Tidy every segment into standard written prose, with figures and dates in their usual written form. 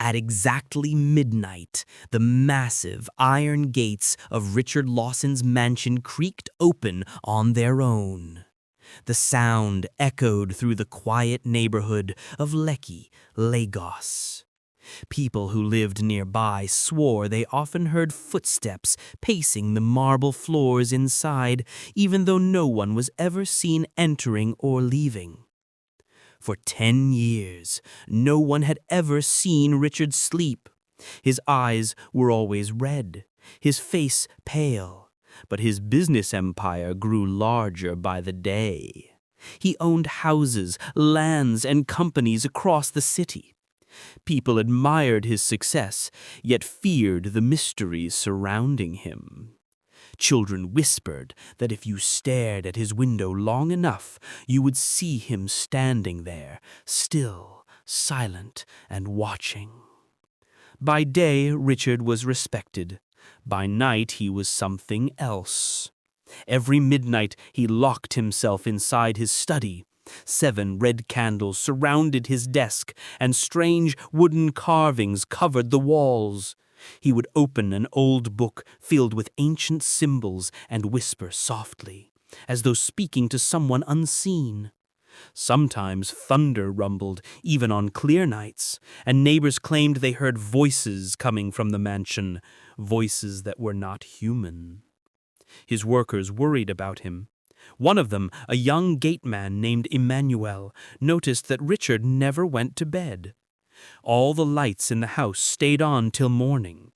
At exactly midnight, the massive iron gates of Richard Lawson's mansion creaked open on their own. The sound echoed through the quiet neighborhood of Lekki, Lagos. People who lived nearby swore they often heard footsteps pacing the marble floors inside, even though no one was ever seen entering or leaving. For 10 years, no one had ever seen Richard sleep. His eyes were always red, his face pale, but his business empire grew larger by the day. He owned houses, lands, and companies across the city. People admired his success, yet feared the mysteries surrounding him. Children whispered that if you stared at his window long enough, you would see him standing there, still, silent, and watching. By day, Richard was respected. By night, he was something else. Every midnight, he locked himself inside his study. 7 red candles surrounded his desk, and strange wooden carvings covered the walls. He would open an old book filled with ancient symbols and whisper softly, as though speaking to someone unseen. Sometimes thunder rumbled, even on clear nights, and neighbors claimed they heard voices coming from the mansion, voices that were not human. His workers worried about him. One of them, a young gateman named Emmanuel, noticed that Richard never went to bed. All the lights in the house stayed on till morning.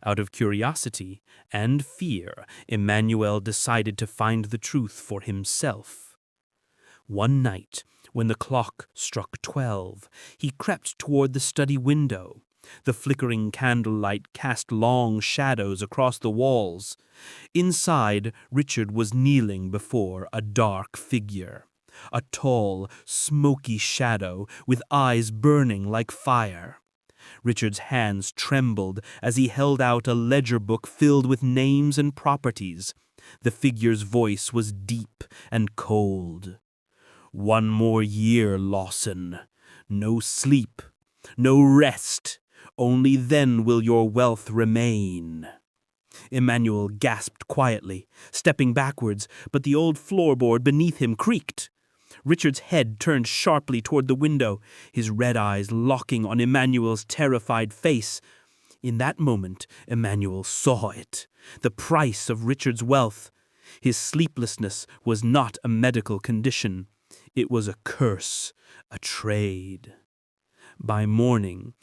Out of curiosity and fear, Emmanuel decided to find the truth for himself. One night, when the clock struck 12, he crept toward the study window. The flickering candlelight cast long shadows across the walls. Inside, Richard was kneeling before a dark figure. A tall, smoky shadow with eyes burning like fire. Richard's hands trembled as he held out a ledger book filled with names and properties. The figure's voice was deep and cold. "1 more year, Lawson. No sleep, no rest. Only then will your wealth remain." Emmanuel gasped quietly, stepping backwards, but the old floorboard beneath him creaked. Richard's head turned sharply toward the window, his red eyes locking on Emmanuel's terrified face. In that moment, Emmanuel saw it, the price of Richard's wealth. His sleeplessness was not a medical condition. It was a curse, a trade. By morning,